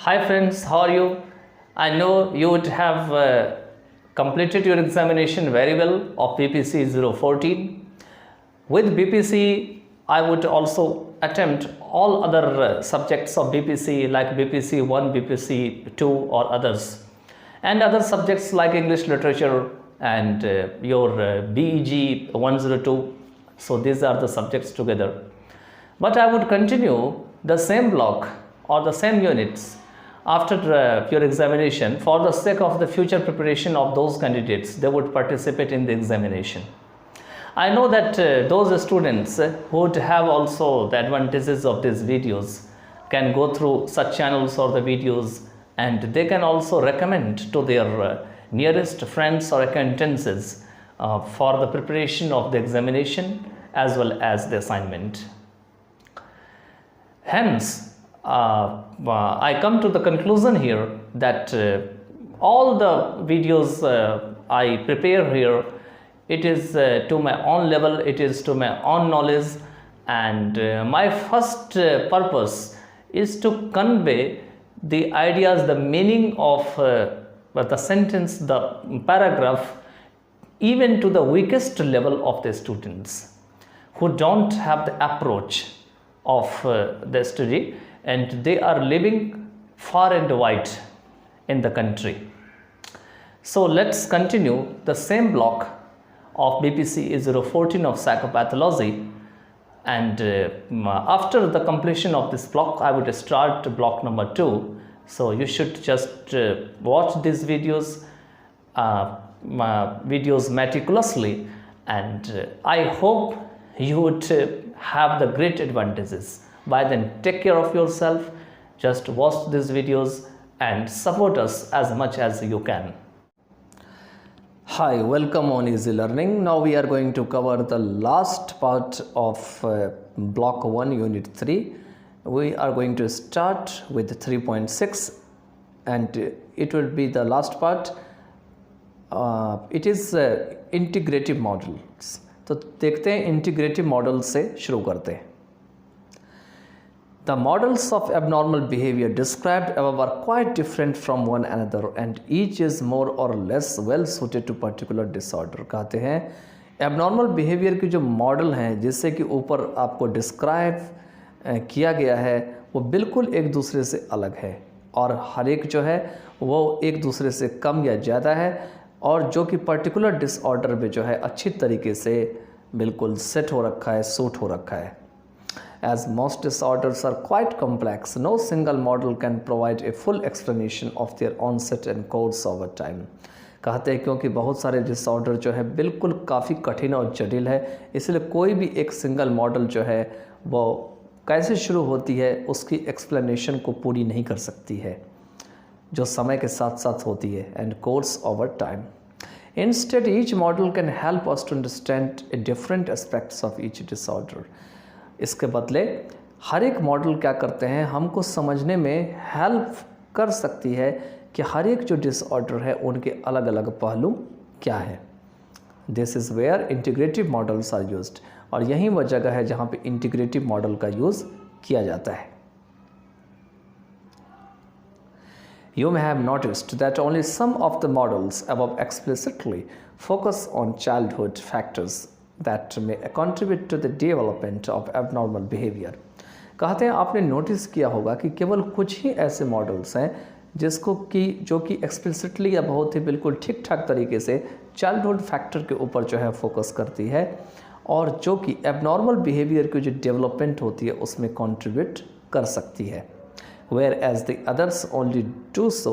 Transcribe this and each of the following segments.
Hi friends, how are you? I know you would have completed your examination very well of BPC 014. With BPC, I would also attempt all other subjects of BPC like BPC 1, BPC 2 or others. And other subjects like English literature and your BEG 102. So these are the subjects together. But I would continue the same block or the same units after your examination for the sake of the future preparation of those candidates they would participate in the examination. I know that those students who would have also the advantages of these videos can go through such channels or the videos, and they can also recommend to their nearest friends or acquaintances for the preparation of the examination as well as the assignment. Hence, I come to the conclusion here that all the videos I prepare here, it is to my own level, it is to my own knowledge, and my first purpose is to convey the ideas, the meaning of the sentence, the paragraph, even to the weakest level of the students who don't have the approach of the study and they are living far and wide in the country. So let's continue the same block of BPC 014 of psychopathology, and after the completion of this block I would start block number 2. So you should just watch these videos meticulously, and I hope you would have the great advantages. By then, take care of yourself, just watch these videos and support us as much as you can. Hi, welcome on Easy Learning. Now we are going to cover the last part of block 1 unit 3. We are going to start with 3.6 and it will be the last part. It is integrative models. तो देखते हैं integrative model से शुरू करते हैं. The models of abnormal behavior described above are quite different from one another and each is more or less well suited to particular disorder. कहते हैं abnormal behavior की जो मॉडल हैं जिससे कि ऊपर आपको डिस्क्राइब किया गया है वो बिल्कुल एक दूसरे से अलग है और हर एक जो है वो एक दूसरे से कम या ज़्यादा है और जो कि पर्टिकुलर डिसऑर्डर में जो है अच्छी तरीके से बिल्कुल सेट हो रखा है, सूट हो रखा है. As most disorders are quite complex, no single model can provide a full explanation of their onset and course over time. कहते हैं क्योंकि बहुत सारे डिसऑर्डर जो है बिल्कुल काफ़ी कठिन और जटिल है, इसलिए कोई भी एक सिंगल मॉडल जो है वो कैसे शुरू होती है उसकी एक्सप्लेनेशन को पूरी नहीं कर सकती है जो समय के साथ साथ होती है and course over time. Instead, each model can help us to understand different aspects of each disorder. इसके बदले हर एक मॉडल क्या करते हैं हमको समझने में हेल्प कर सकती है कि हर एक जो डिसऑर्डर है उनके अलग अलग पहलू क्या है. This is where integrative models are used और यही वह जगह है जहाँ पे इंटीग्रेटिव मॉडल का यूज़ किया जाता है. You may have noticed that only some of the models above explicitly focus on childhood factors that may contribute to the development of abnormal behavior. कहते हैं आपने नोटिस किया होगा कि केवल कुछ ही ऐसे मॉडल्स हैं जिसको कि जो कि एक्सप्लिसिटली या बहुत ही बिल्कुल ठीक ठाक तरीके से चाइल्डहुड फैक्टर के ऊपर जो है फोकस करती है और जो कि एबनॉर्मल बिहेवियर की जो डेवलपमेंट होती है उसमें कंट्रीब्यूट कर सकती है. Whereas the others only do so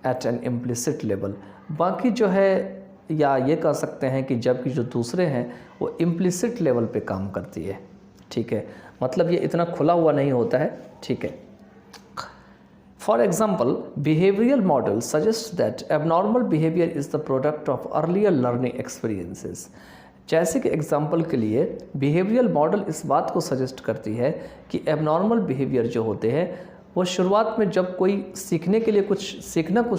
at an implicit level. बाकी जो है या ये कह सकते हैं कि जबकि जो दूसरे हैं वो इम्प्लिसिट लेवल पे काम करती है. ठीक है, मतलब ये इतना खुला हुआ नहीं होता है. ठीक है. For example, behavioral models suggest that abnormal behavior is the product of earlier learning experiences. जैसे कि एग्जाम्पल के लिए बिहेवियरल मॉडल इस बात को सजेस्ट करती है कि एबनॉर्मल बिहेवियर जो होते हैं वो शुरुआत में जब कोई सीखने के लिए कुछ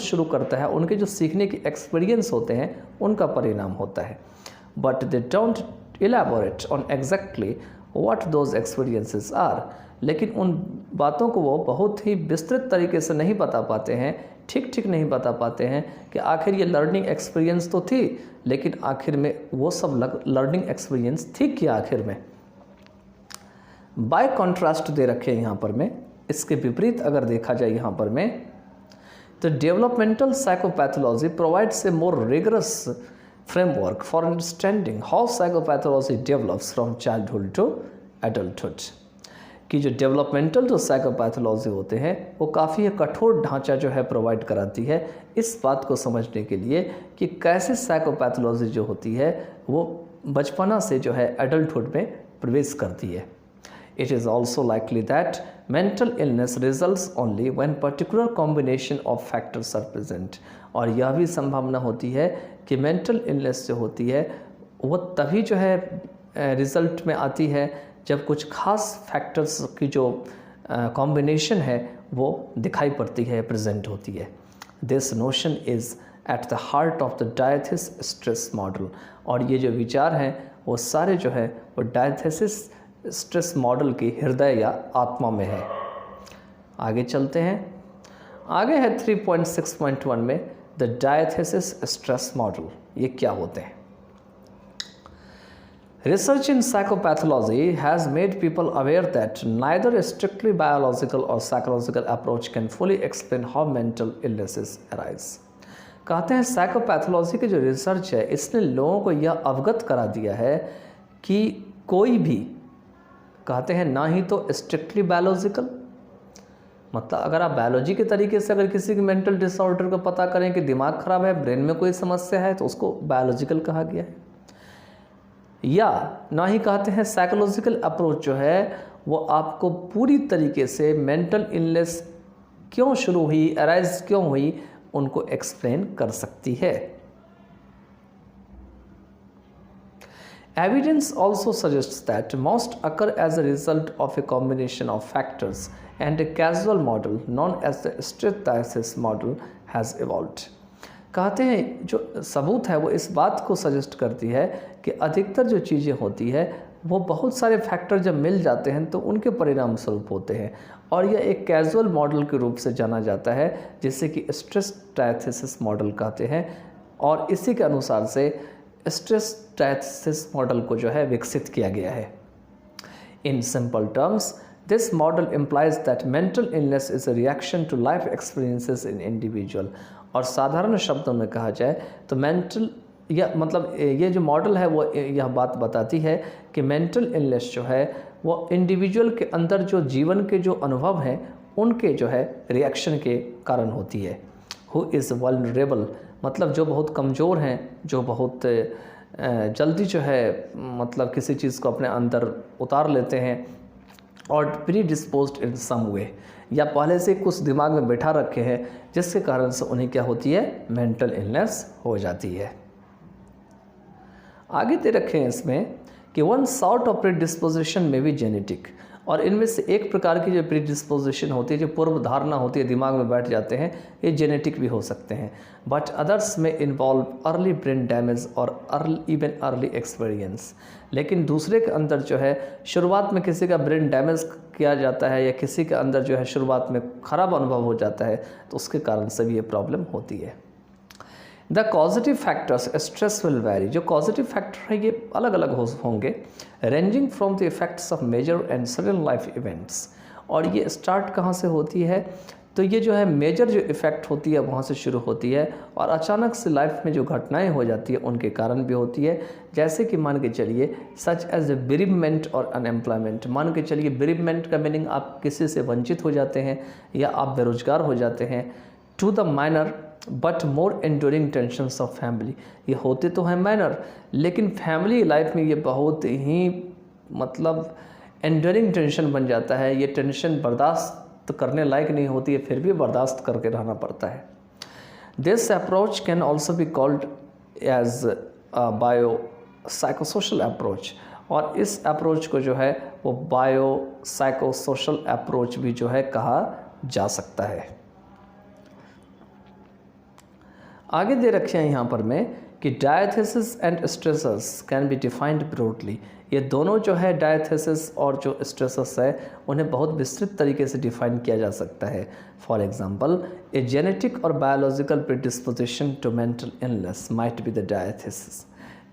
शुरू करता है उनके जो सीखने के एक्सपीरियंस होते हैं उनका परिणाम होता है. But they don't elaborate on exactly what those experiences are. लेकिन उन बातों को वो बहुत ही विस्तृत तरीके से नहीं बता पाते हैं, ठीक नहीं बता पाते हैं कि आखिर ये लर्निंग एक्सपीरियंस तो थी, लेकिन आखिर में वो सब लर्निंग एक्सपीरियंस थी क्या आखिर में। बाय कॉन्ट्रास्ट दे रखे हैं यहाँ पर में, इसके विपरीत अगर देखा जाए यहाँ पर में, तो developmental psychopathology provides a more rigorous framework for understanding how psychopathology develops from childhood to adulthood. कि जो डेवलपमेंटल जो साइकोपैथोलॉजी होते हैं वो काफ़ी कठोर ढांचा जो है प्रोवाइड कराती है इस बात को समझने के लिए कि कैसे साइकोपैथोलॉजी जो होती है वो बचपना से जो है एडल्टहुड में प्रवेश करती है। It is also likely that mental illness results only when particular combination of factors are present। और यह भी संभावना होती है कि मेंटल इलनेस जो होती है वो तभी जो है रिज़ल्ट में आती है जब कुछ खास फैक्टर्स की जो कॉम्बिनेशन है वो दिखाई पड़ती है, प्रेजेंट होती है। This notion is at the heart of the diathesis stress model. और ये जो विचार हैं वो सारे जो है वो डायथेसिस स्ट्रेस मॉडल की हृदय या आत्मा में है। आगे चलते हैं, आगे है 3.6.1 में द डायथेसिस स्ट्रेस मॉडल। ये क्या होते हैं? Research in psychopathology has made people aware that neither a strictly biological or psychological approach can fully explain how mental illnesses arise। कहते हैं साइकोपैथोलॉजी की जो रिसर्च है इसने लोगों को यह अवगत करा दिया है कि कोई भी, कहते हैं ना ही तो स्ट्रिक्टली बायोलॉजिकल, मतलब अगर आप बायोलॉजी के तरीके से अगर किसी की मेंटल डिसऑर्डर को पता करें कि दिमाग खराब है, ब्रेन में कोई समस्या है, तो उसको बायोलॉजिकल कहा गया है। या ना ही कहते हैं साइकोलॉजिकल अप्रोच जो है वो आपको पूरी तरीके से मेंटल इलनेस क्यों शुरू हुई, अराइज क्यों हुई, उनको एक्सप्लेन कर सकती है। Evidence also suggests that most occur as a result of a combination of factors and a causal model known as the stress diathesis model has evolved। कहते हैं जो सबूत है वो इस बात को सजेस्ट करती है कि अधिकतर जो चीज़ें होती है वो बहुत सारे फैक्टर जब मिल जाते हैं तो उनके परिणाम स्वरूप होते हैं, और यह एक कैजुअल मॉडल के रूप से जाना जाता है जिसे कि स्ट्रेस डायथेसिस मॉडल कहते हैं। और इसी के अनुसार से स्ट्रेस डायथेसिस मॉडल को जो है विकसित किया गया है। In simple terms this model implies that mental illness is a reaction to life experiences in individual. और साधारण शब्दों में कहा जाए तो मेंटल या मतलब ये जो मॉडल है वो यह बात बताती है कि मेंटल इलनेस जो है वो इंडिविजुअल के अंदर जो जीवन के जो अनुभव हैं उनके जो है रिएक्शन के कारण होती है। हु इज़ वल्नरेबल, मतलब जो बहुत कमज़ोर हैं, जो बहुत जल्दी जो है मतलब किसी चीज़ को अपने अंदर उतार लेते हैं, और प्री डिस्पोज्ड इन सम वे, या पहले से कुछ दिमाग में बैठा रखे हैं जिसके कारण से उन्हें क्या होती है, मेंटल इलनेस हो जाती है। आगे दे रखे हैं इसमें कि one sort of pre disposition में भी जेनेटिक, और इनमें से एक प्रकार की जो प्री डिस्पोजिशन होती है, जो पूर्व धारणा होती है, दिमाग में बैठ जाते हैं, ये जेनेटिक भी हो सकते हैं। बट अदर्स में इन्वॉल्व अर्ली ब्रेन डैमेज और इवन अर्ली एक्सपीरियंस। लेकिन दूसरे के अंदर जो है शुरुआत में किसी का ब्रेन डैमेज किया जाता है या किसी के अंदर जो है शुरुआत में ख़राब अनुभव हो जाता है, तो उसके कारण से भी ये प्रॉब्लम होती है। The causative factors stress will vary. जो कॉजिटिव फैक्टर है ये अलग अलग होंगे, ranging from the effects of major and sudden life events. और ये स्टार्ट कहाँ से होती है, तो ये जो है मेजर जो इफ़ेक्ट होती है वहाँ से शुरू होती है, और अचानक से लाइफ में जो घटनाएं हो जाती है उनके कारण भी होती है। जैसे कि मान के चलिए सच एज ए बेरीवमेंट और अनएम्प्लॉयमेंट। मान के चलिए बेरीवमेंट का मीनिंग आप किसी से वंचित हो जाते हैं या आप बेरोजगार हो जाते हैं। To the minor but more enduring tensions of family. ये होते तो हैं माइनर, लेकिन फैमिली लाइफ में ये बहुत ही मतलब एंड्योरिंग टेंशन बन जाता है। ये टेंशन बर्दाश्त करने लायक नहीं होती है, फिर भी बर्दाश्त करके रहना पड़ता है। This approach can also be called as biopsychosocial approach. और इस अप्रोच को जो है वो बायो साइकोसोशल अप्रोच भी जो है कहा जा सकता है। आगे दे रखे हैं यहाँ पर में कि diathesis and stressors can be defined broadly. ये दोनों जो है डायथेसिस और जो स्ट्रेसर्स है उन्हें बहुत विस्तृत तरीके से डिफाइन किया जा सकता है। फॉर एग्जांपल, ए जेनेटिक और biological predisposition to mental illness might be the diathesis.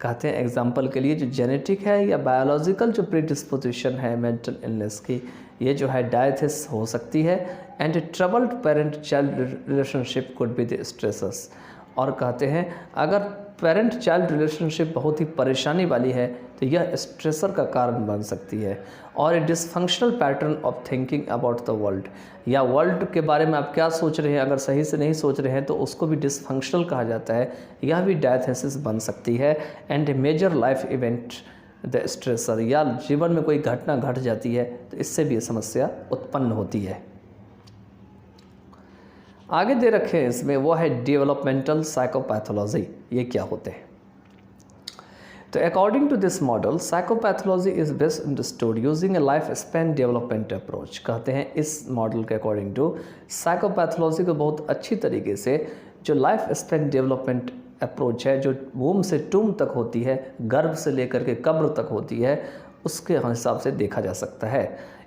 कहते हैं एग्जांपल के लिए जो जेनेटिक है या बायोलॉजिकल जो प्रीडिस्पोजिशन है मेंटल इलनेस की, ये जो है डायथेसिस हो सकती है। And troubled parent child relationship could be the stressors. और कहते हैं अगर पेरेंट चाइल्ड रिलेशनशिप बहुत ही परेशानी वाली है तो यह स्ट्रेसर का कारण बन सकती है। और a dysfunctional pattern of thinking about the world, या वर्ल्ड के बारे में आप क्या सोच रहे हैं, अगर सही से नहीं सोच रहे हैं तो उसको भी डिसफंक्शनल कहा जाता है, यह भी डायथेसिस बन सकती है। And a major life event the stressor, या जीवन में कोई घटना घट जाती है तो इससे भी ये समस्या उत्पन्न होती है। आगे दे रखे हैं इसमें वो है डेवलपमेंटल साइकोपैथोलॉजी। ये क्या होते हैं? तो according to this model psychopathology is best understood using a life span development approach. कहते हैं इस मॉडल के अकॉर्डिंग टू साइकोपैथोलॉजी को बहुत अच्छी तरीके से जो लाइफ स्पैन डेवलपमेंट अप्रोच है, जो वूम से टूम तक होती है, गर्भ से लेकर के कब्र तक होती है, उसके हिसाब से देखा जा सकता है।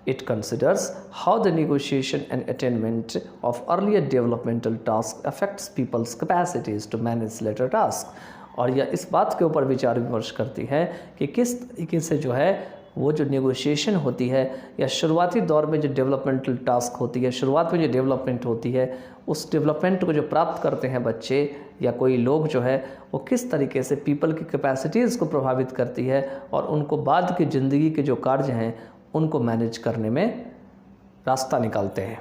It considers how the negotiation and attainment of earlier developmental tasks affects people's capacities to manage later tasks। और यह इस बात के ऊपर विचार विमर्श करती है कि किस तरीके से जो है वो जो नेगोशिएशन होती है या शुरुआती दौर में जो डेवलपमेंटल टास्क होती है, शुरुआत में जो डेवलपमेंट होती है, उस डेवलपमेंट को जो प्राप्त करते हैं बच्चे या कोई लोग जो है वो किस तरीके से पीपल की कैपेसिटीज़ को प्रभावित करती है और उनको बाद की ज़िंदगी के जो कार्य हैं उनको मैनेज करने में रास्ता निकालते हैं।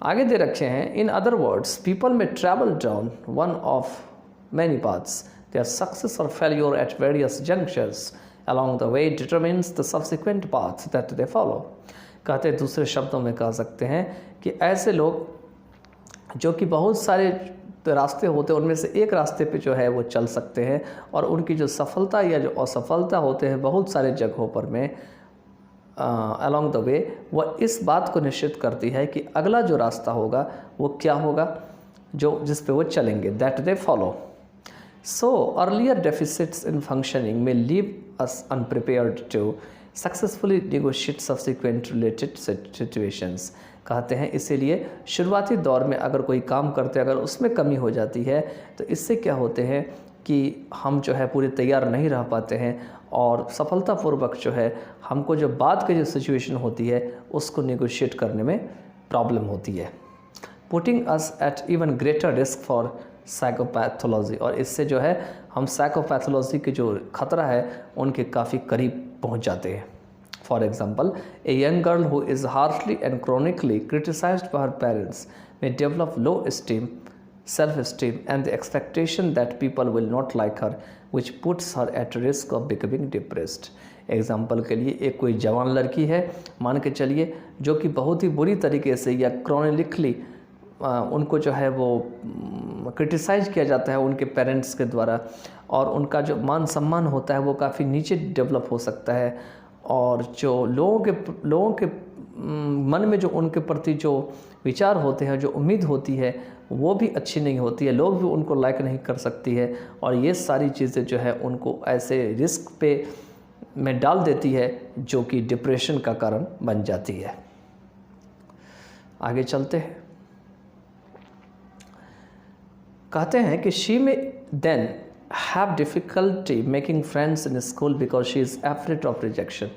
आगे दे रखे हैं इन अदर वर्ड्स पीपल में travel down one of many paths, their success और failure at various junctions along the way determines the subsequent path that they follow। कहते हैं दूसरे शब्दों में कह सकते हैं कि ऐसे लोग जो कि बहुत सारे रास्ते होते हैं उनमें से एक रास्ते पे जो है वो चल सकते हैं और उनकी जो सफलता या जो असफलता होते हैं बहुत सारे जगहों पर में अलॉन्ग द वे, वह इस बात को निश्चित करती है कि अगला जो रास्ता होगा वो क्या होगा जो जिस पे वो चलेंगे, that they follow. So earlier deficits in functioning में leave us unprepared to successfully negotiate subsequent related situations. कहते हैं इसीलिए शुरुआती दौर में अगर कोई काम करते अगर उसमें कमी हो जाती है तो इससे क्या होते हैं कि हम जो है पूरे तैयार नहीं रह पाते हैं और सफलतापूर्वक जो है हमको जो बाद की जो सिचुएशन होती है उसको नेगोशिएट करने में प्रॉब्लम होती है, putting us at even greater risk for psychopathology. और इससे जो है हम साइकोपैथोलॉजी के जो खतरा है उनके काफ़ी करीब पहुंच जाते हैं। For example, a young girl who is harshly and chronically criticized by her parents may develop low esteem, self-esteem and the expectation that people will not like her, which puts her at risk of becoming depressed। Example के लिए एक कोई जवान लड़की है मान के चलिए जो कि बहुत ही बुरी तरीके से या क्रोनिकली उनको जो है वो क्रिटिसाइज किया जाता है उनके पेरेंट्स के द्वारा और उनका जो मान सम्मान होता है वो काफ़ी नीचे डेवलप हो सकता है और जो लोगों के मन में जो उनके प्रति जो विचार होते हैं, जो उम्मीद होती है वो भी अच्छी नहीं होती है, लोग भी उनको लाइक नहीं कर सकती है और ये सारी चीज़ें जो है उनको ऐसे रिस्क पे में डाल देती है जो कि डिप्रेशन का कारण बन जाती है। आगे चलते हैं। कहते हैं कि शी में then have difficulty making friends in school because she is afraid of rejection।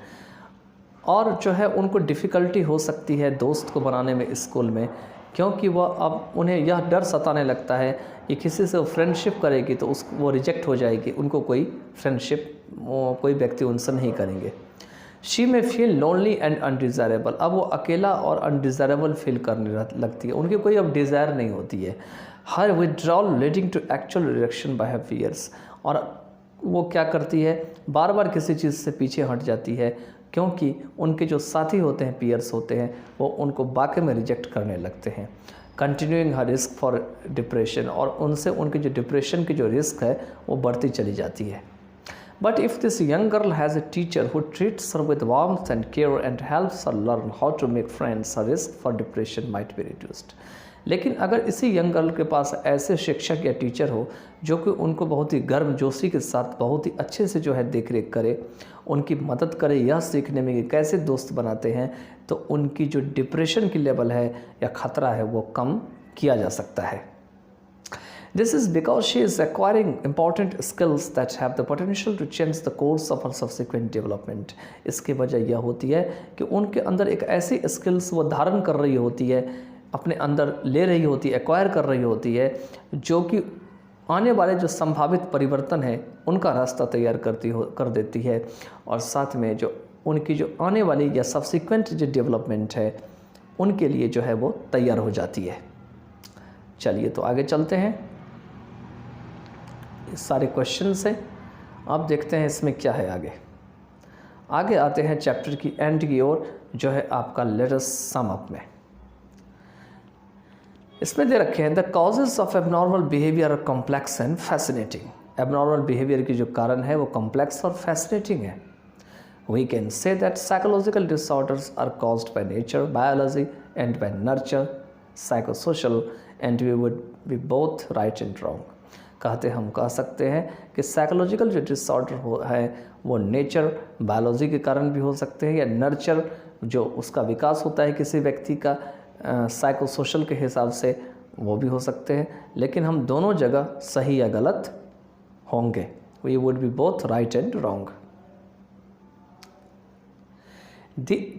और जो है उनको डिफ़िकल्टी हो सकती है दोस्त को बनाने में स्कूल में क्योंकि वह अब उन्हें यह डर सताने लगता है कि किसी से वो फ्रेंडशिप करेगी तो वो रिजेक्ट हो जाएगी, उनको कोई फ्रेंडशिप कोई व्यक्ति उनसे नहीं करेंगे। शी में फील लोनली एंड अनडिज़ायरेबल, अब वो अकेला और अनडिज़ायरेबल फील करने लगती है, उनकी कोई अब डिज़ायर नहीं होती है। Her withdrawal leading to actual rejection by her fears, और वो क्या करती है बार बार किसी चीज़ से पीछे हट जाती है क्योंकि उनके जो साथी होते हैं पियर्स होते हैं वो उनको वाकई में रिजेक्ट करने लगते हैं। Continuing her risk for depression, और उनसे उनकी जो डिप्रेशन की जो रिस्क है वो बढ़ती चली जाती है। But if this young girl has a teacher who treats her with warmth and care and helps her learn how to make friends, her risk for depression might be reduced। लेकिन अगर इसी young girl के पास ऐसे शिक्षक या teacher हो जो कि उनको बहुत ही गर्मजोशी के साथ बहुत ही अच्छे से जो है देख रेख करे, उनकी मदद करे यह सीखने में कि कैसे दोस्त बनाते हैं, तो उनकी जो डिप्रेशन की लेवल है या ख़तरा है वो कम किया जा सकता है। This is because she is acquiring important skills that have the potential to change the course of her subsequent development. इसकी वजह यह होती है कि उनके अंदर एक ऐसी स्किल्स वो धारण कर रही होती है, अपने अंदर ले रही होती है, एक्वायर कर रही होती है, जो कि आने वाले जो संभावित परिवर्तन है उनका रास्ता तैयार कर देती है, और साथ में जो उनकी जो आने वाली या सब्सिक्वेंट जो डेवलपमेंट है उनके लिए जो है वो तैयार हो जाती है। चलिए तो आगे चलते हैं। सारे क्वेश्चंस हैं, आप देखते हैं इसमें क्या है। आगे आते हैं चैप्टर की एंड की ओर, जो है आपका लेट अस सम अप में। इसमें दे रखे हैं the causes of abnormal behaviour are complex and fascinating. Abnormal behaviour की जो कारण है वो कॉम्प्लेक्स और फैसिनेटिंग है। We can say that psychological disorders are caused by nature, biology and by nurture, psychosocial, and we would be both right and wrong. कहते हम कह सकते हैं कि साइकोलॉजिकल जो डिसऑर्डर है वो नेचर, बायोलॉजी के कारण भी हो सकते हैं, या नर्चर जो उसका विकास होता है किसी व्यक्ति का साइकोसोशल के हिसाब से वो भी हो सकते हैं, लेकिन हम दोनों जगह सही या गलत होंगे। We would be both right and wrong.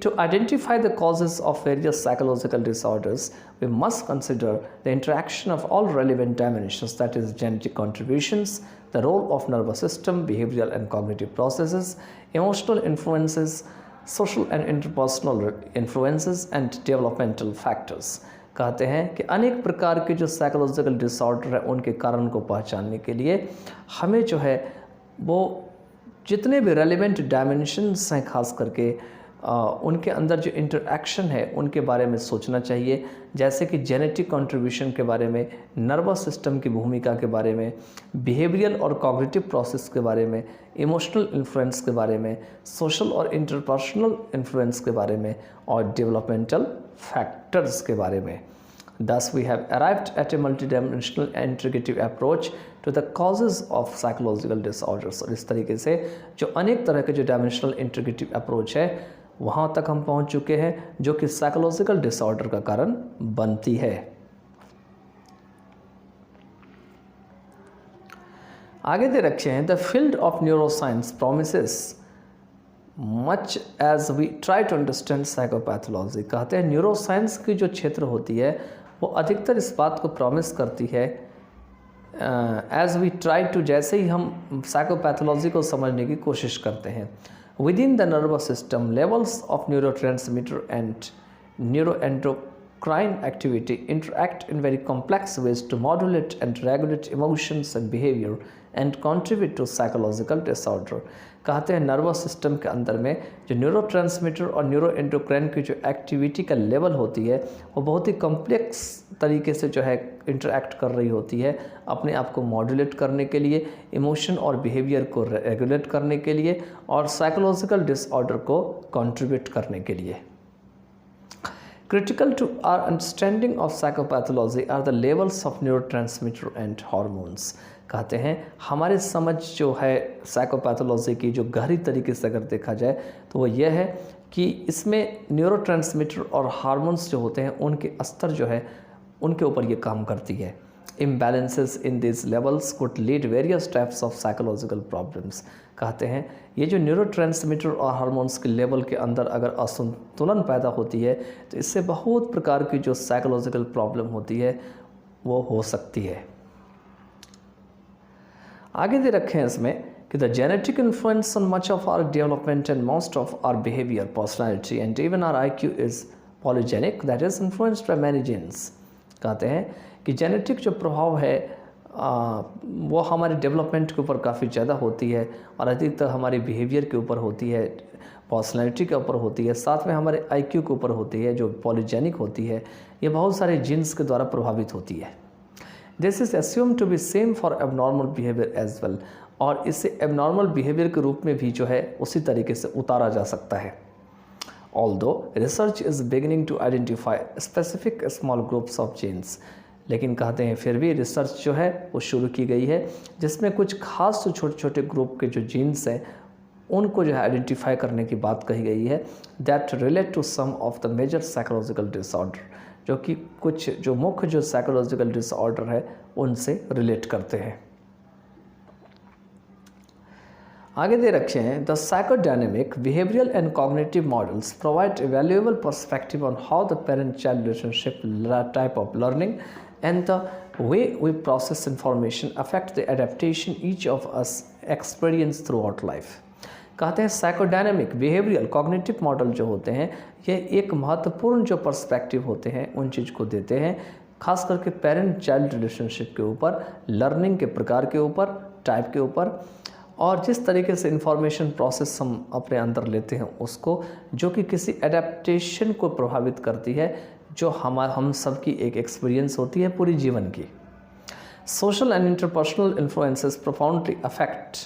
To identify the causes of various psychological disorders, we must consider the interaction of all relevant dimensions, that is genetic contributions, the role of nervous system, behavioral and cognitive processes, emotional influences, social and interpersonal influences and developmental factors। कहते हैं कि अनेक प्रकार के जो psychological disorder है उनके कारण को पहचानने के लिए हमें जो है वो जितने भी रेलिवेंट डायमेंशंस हैं खास करके उनके अंदर जो इंटरैक्शन है उनके बारे में सोचना चाहिए, जैसे कि जेनेटिक कंट्रीब्यूशन के बारे में, नर्वस सिस्टम की भूमिका के बारे में, बिहेवियरल और कॉग्निटिव प्रोसेस के बारे में, इमोशनल इन्फ्लुएंस के बारे में, सोशल और इंटरपर्सनल इन्फ्लुएंस के बारे में, और डेवलपमेंटल फैक्टर्स के बारे में। Thus, we have arrived at a multidimensional and integrative approach to the causes of psychological disorders। और इस तरीके से जो अनेक तरह के जो डायमेंशनल इंटीग्रेटिव अप्रोच है वहाँ तक हम पहुँच चुके हैं जो कि साइकोलॉजिकल डिसऑर्डर का कारण बनती है। आगे दे रखे हैं the field of neuroscience promises much as we try to understand psychopathology. कहते हैं न्यूरोसाइंस की जो क्षेत्र होती है वो अधिकतर इस बात को प्रॉमिस करती है एज वी ट्राई टू, जैसे ही हम साइकोपैथोलॉजी को समझने की कोशिश करते हैं। Within the nervous system levels of neurotransmitter and neuroendocrine activity interact in very complex ways to modulate and regulate emotions and behaviour and contribute to psychological disorder. कहते हैं नर्वस सिस्टम के अंदर में जो न्यूरोट्रांसमीटर और neuroendocrine की जो activity का लेवल होती है वो बहुत ही कॉम्प्लेक्स तरीके से जो है इंटरैक्ट कर रही होती है, अपने आप को मॉड्यूलेट करने के लिए, इमोशन और बिहेवियर को रेगुलेट करने के लिए, और साइकोलॉजिकल डिसऑर्डर को कंट्रीब्यूट करने के लिए। Critical to our understanding of psychopathology are the levels of neurotransmitter and hormones। कहते हैं हमारी समझ जो है साइकोपैथोलॉजी की जो गहरी तरीके से अगर देखा जाए तो वो ये है कि इसमें न्यूरोट्रांसमीटर और हार्मोन्स जो होते हैं उनके स्तर जो है उनके ऊपर ये काम करती है। imbalances in these levels could lead various types of psychological problems। कहते हैं ये जो न्यूरोट्रांसमीटर और हार्मोन्स के लेवल के अंदर अगर असंतुलन पैदा होती है तो इससे बहुत प्रकार की जो साइकोलॉजिकल प्रॉब्लम होती है वो हो सकती है। आगे दे रखे हैं इसमें कि the genetic influence on much of our development and most of our behaviour, personality and even our IQ is polygenic, that is influenced by many genes. कहते हैं कि जेनेटिक जो प्रभाव है वो हमारे डेवलपमेंट के ऊपर काफ़ी ज़्यादा होती है और अधिकतर हमारी बिहेवियर के ऊपर होती है, पर्सनैलिटी के ऊपर होती है, साथ में हमारे IQ के ऊपर होती है जो पॉलीजेनिक होती है। ये बहुत सारे जीन्स के द्वारा प्रभावित होती है। This is assume to be same for abnormal behaviour as well, और इसे एबनॉर्मल बिहेवियर के रूप में भी जो है उसी तरीके से उतारा जा सकता है। although research is beginning to identify specific small groups of genes, लेकिन कहते हैं फिर भी रिसर्च जो है वो शुरू की गई है जिसमें कुछ खास जो छोटे छोटे ग्रुप के जो जीन्स हैं उनको जो है आइडेंटिफाई करने की बात कही गई है, that relate to some of the major psychological disorder, जो कि कुछ जो मुख्य जो साइकोलॉजिकल डिसऑर्डर है उनसे रिलेट करते हैं। आगे दे रखे हैं the psychodynamic behavioural and cognitive models provide a valuable perspective on how the parent child relationship type of learning and the way we process information affect the adaptation each of us experience throughout life. कहते हैं psychodynamic behavioural cognitive model जो होते हैं ये एक महत्वपूर्ण जो perspective होते हैं उन चीज़ को देते हैं, खास करके पेरेंट चाइल्ड रिलेशनशिप के ऊपर, लर्निंग के प्रकार के ऊपर, टाइप के ऊपर, और जिस तरीके से इंफॉर्मेशन प्रोसेस हम अपने अंदर लेते हैं उसको, जो कि किसी एडेप्टेशन को प्रभावित करती है जो हम सब की एक एक्सपीरियंस होती है पूरी जीवन की। Social and interpersonal influences profoundly affect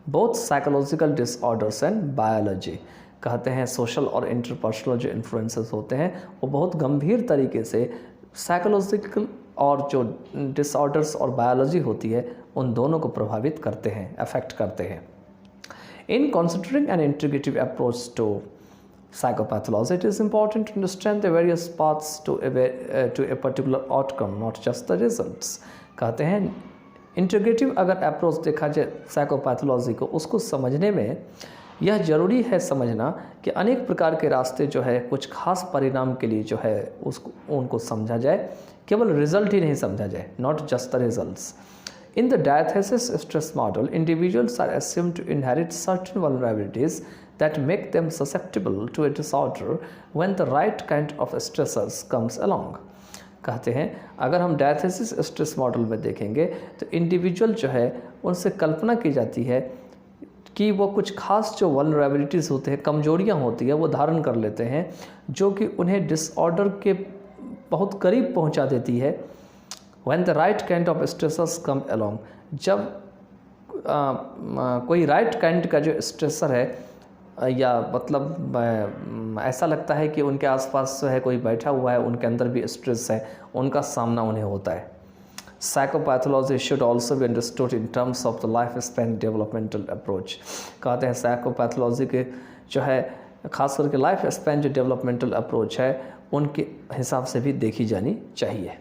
both psychological disorders and biology. कहते हैं सोशल और इंटरपर्सनल जो इन्फ्लुएंसेस होते हैं वो बहुत गंभीर तरीके से साइकोलॉजिकल और जो डिसऑर्डर्स और बायोलॉजी होती है उन दोनों को प्रभावित करते हैं, अफेक्ट करते हैं। In considering an integrative approach to psychopathology, it is important to understand the various paths to a particular outcome, not just the results। कहते हैं इंटीग्रेटिव अगर अप्रोच देखा जाए साइकोपैथोलॉजी को, उसको समझने में यह ज़रूरी है समझना कि अनेक प्रकार के रास्ते जो है कुछ खास परिणाम के लिए जो है उसको उनको समझा जाए, केवल रिजल्ट ही नहीं समझा जाए, not just the results. In the diathesis stress model, individuals are assumed to inherit certain vulnerabilities that make them susceptible to a disorder when the right kind of stressors comes along। कहते हैं अगर हम diathesis stress model में देखेंगे तो individual जो है उनसे कल्पना की जाती है कि वो कुछ खास जो वल्नरेबिलिटीज़ होते हैं, कमजोरियां होती है, वो धारण कर लेते हैं जो कि उन्हें डिसऑर्डर के बहुत करीब पहुंचा देती है। When the right kind of stressors come along, जब कोई right kind का जो स्ट्रेसर है या मतलब ऐसा लगता है कि उनके आसपास जो है कोई बैठा हुआ है, उनके अंदर भी स्ट्रेस है, उनका सामना उन्हें होता है। Psychopathology should also be understood in terms of the life span developmental approach. कहते हैं साइकोपैथोलॉजी के जो है खास करके लाइफ स्पैन जो डेवलपमेंटल अप्रोच है उनके हिसाब से भी देखी जानी चाहिए।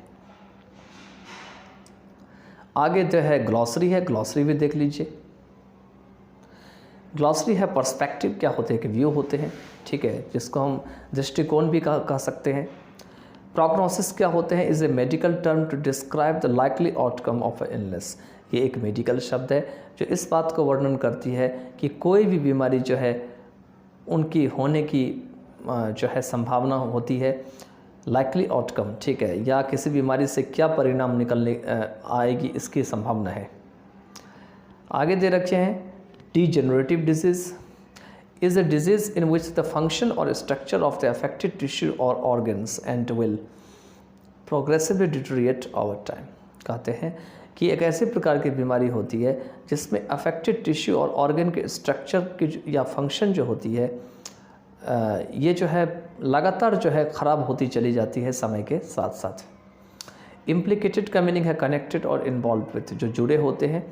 आगे जो है ग्लॉसरी है, ग्लॉसरी भी देख लीजिए। ग्लॉसरी है पर्सपेक्टिव क्या होते हैं कि व्यू होते हैं, ठीक है, जिसको हम दृष्टिकोण भी कह सकते हैं। प्रोग्नोसिस क्या होते हैं, is a medical term to describe the likely outcome of a illness. ये एक मेडिकल शब्द है जो इस बात को वर्णन करती है कि कोई भी बीमारी जो है उनकी होने की जो है संभावना होती है, लाइकली आउटकम, ठीक है, या किसी बीमारी से क्या परिणाम निकलने आएगी इसकी संभावना है। आगे दे रखे हैं degenerative disease is a disease in which the function or structure of the affected tissue or organs and will progressively deteriorate over time। कहते हैं कि एक ऐसे प्रकार की बीमारी होती है जिसमें अफेक्टेड टिश्यू और ऑर्गन के स्ट्रक्चर की या फंक्शन जो होती है ये जो है लगातार जो है ख़राब होती चली जाती है समय के साथ साथ। इम्प्लिकेटेड का मीनिंग है कनेक्टेड और इन्वॉल्व विथ, जो जुड़े होते हैं।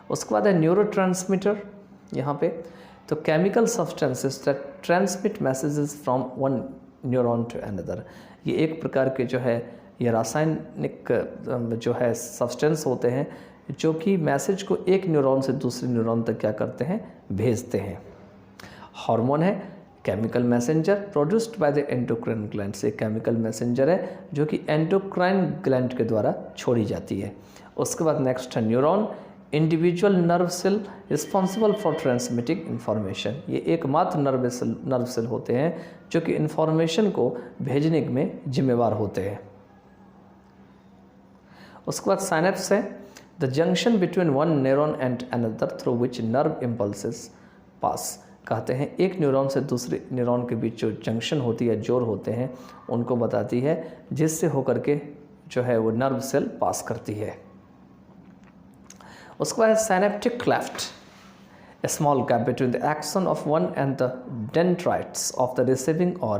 उसके बाद है न्यूरोट्रांसमीटर यहाँ पे, तो chemical substances that transmit messages from one neuron to another. ये एक प्रकार के जो है ये रासायनिक जो है सब्सटेंस होते हैं जो कि मैसेज को एक न्यूरॉन से दूसरे न्यूरॉन तक क्या करते हैं, भेजते हैं। हार्मोन है chemical messenger produced by the endocrine gland, से केमिकल मैसेंजर है जो कि एंडोक्राइन ग्लैंड के द्वारा छोड़ी जाती है। उसके बाद नेक्स्ट है neuron, individual nerve cell responsible for transmitting information. ये एकमात्र नर्व सेल होते हैं जो कि इन्फॉर्मेशन को भेजने में जिम्मेवार होते हैं। उसके बाद साइनेप्स है the junction between one neuron and another through which nerve impulses pass. कहते हैं एक न्यूरॉन से दूसरे न्यूरॉन के बीच जो जंक्शन होती है, जोड़ होते हैं, उनको बताती है, जिससे होकर के जो है वो नर्व सेल पास करती है। उसके बाद synaptic cleft a small gap between the axon of one and the dendrites of the receiving or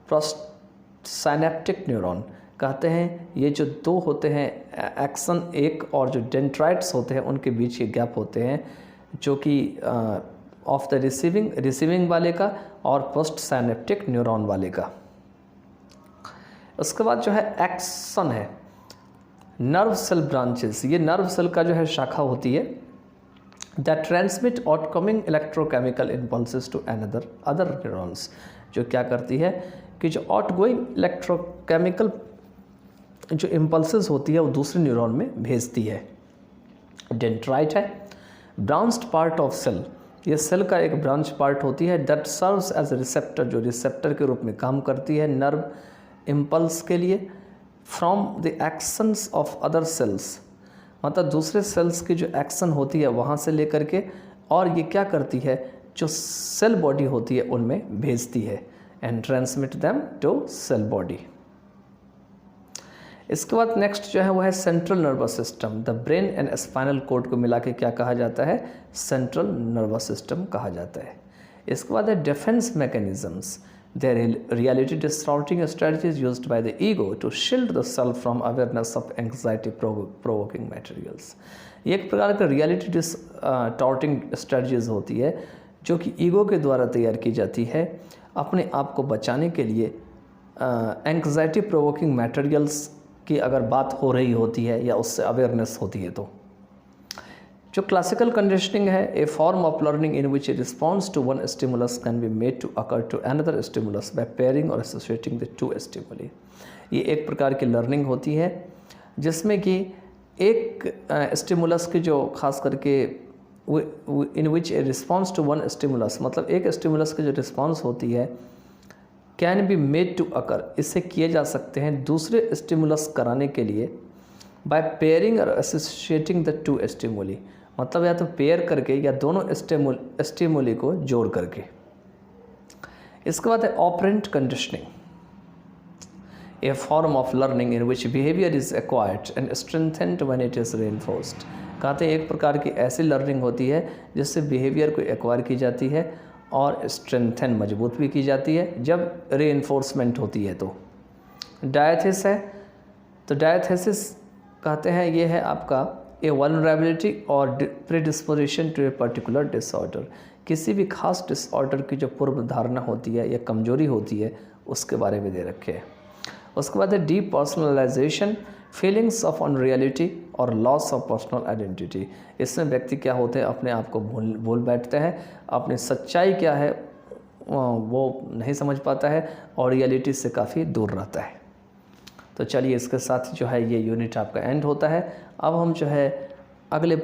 postsynaptic neuron। कहते हैं ये जो दो होते हैं एक्सन एक और जो डेंड्राइट्स होते हैं उनके बीच ये गैप होते हैं जो कि ऑफ द रिसीविंग वाले का और पोस्ट साइनेप्टिक न्यूरॉन वाले का। उसके बाद जो है एक्सन है नर्व सेल ब्रांचेस। ये नर्व सेल का जो है शाखा होती है that transmit outcoming electrochemical impulses to other neurons. जो क्या करती है कि जो आउटगोइंग इलेक्ट्रोकेमिकल जो इम्पल्सेस होती है वो दूसरे न्यूरॉन में भेजती है। डेंड्राइट है ब्रांच्ड पार्ट ऑफ सेल। ये सेल का एक ब्रांच पार्ट होती है that serves as a receptor, जो रिसेप्टर के रूप में काम करती है नर्व इम्पल्स के लिए from the actions of other sales. मतलब दूसरे सेल्स की जो एक्शन होती है वहाँ से लेकर के, और ये क्या करती है जो सेल बॉडी होती है उनमें भेजती है and transmit them to cell body. इसके बाद नेक्स्ट जो है वो है central nervous system. The brain and spinal cord को मिला के क्या कहा जाता है, सेंट्रल नर्वस सिस्टम कहा जाता है। इसके बाद है defence mechanisms. Their reality distorting strategies used by the ego to shield the self from awareness of anxiety provoking materials। ये एक प्रकार का रियलिटी डिस्टॉर्टिंग स्ट्रेटजीज होती है जो कि ईगो के द्वारा तैयार की जाती है अपने आप को बचाने के लिए एंग्जाइटी प्रोवोकिंग मटेरियल्स की अगर बात हो रही होती है या उससे अवेयरनेस होती है तो। जो क्लासिकल कंडीशनिंग है a form of learning in which a response to one stimulus can be made to occur to another stimulus by pairing और एसोसिएटिंग द टू स्टिमुली। ये एक प्रकार की लर्निंग होती है जिसमें कि एक स्टिमुलस की जो खास करके in which a response to one stimulus, मतलब एक स्टिमुलस की जो रिस्पॉन्स होती है can be made to occur, इससे किए जा सकते हैं दूसरे स्टिमुलस कराने के लिए बाय पेयरिंग और एसोसिएटिंग द टू स्टिमुली। मतलब या तो पेयर करके या दोनों स्टिमुली को जोड़ करके। इसके बाद है operant conditioning A form of learning in which behaviour is acquired and strengthened when it is reinforced. कहते हैं एक प्रकार की ऐसी लर्निंग होती है जिससे बिहेवियर को एक्वायर की जाती है और स्ट्रेंथन मजबूत भी की जाती है जब रीइंफोर्समेंट होती है तो। डायथेसिस है तो डायथेसिस कहते हैं ये है आपका ए वल्नरेबिलिटी और predisposition to a particular disorder. किसी भी खास डिसऑर्डर की जो पूर्व धारणा होती है या कमजोरी होती है उसके बारे में दे रखे हैं। उसके बाद है डीपर्सनलाइजेशन, फीलिंग्स ऑफ अनरियलिटी और लॉस ऑफ पर्सनल आइडेंटिटी। इसमें व्यक्ति क्या होते हैं अपने आप को भूल बैठते हैं, अपनी सच्चाई क्या है वो नहीं समझ पाता है और रियलिटी से काफ़ी दूर रहता है। तो चलिए इसके साथ जो है ये यूनिट आपका एंड होता है। अब हम जो है अगले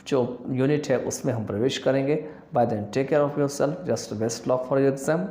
जो यूनिट है उसमें हम प्रवेश करेंगे। Bye then take care of yourself, just best luck for your exam.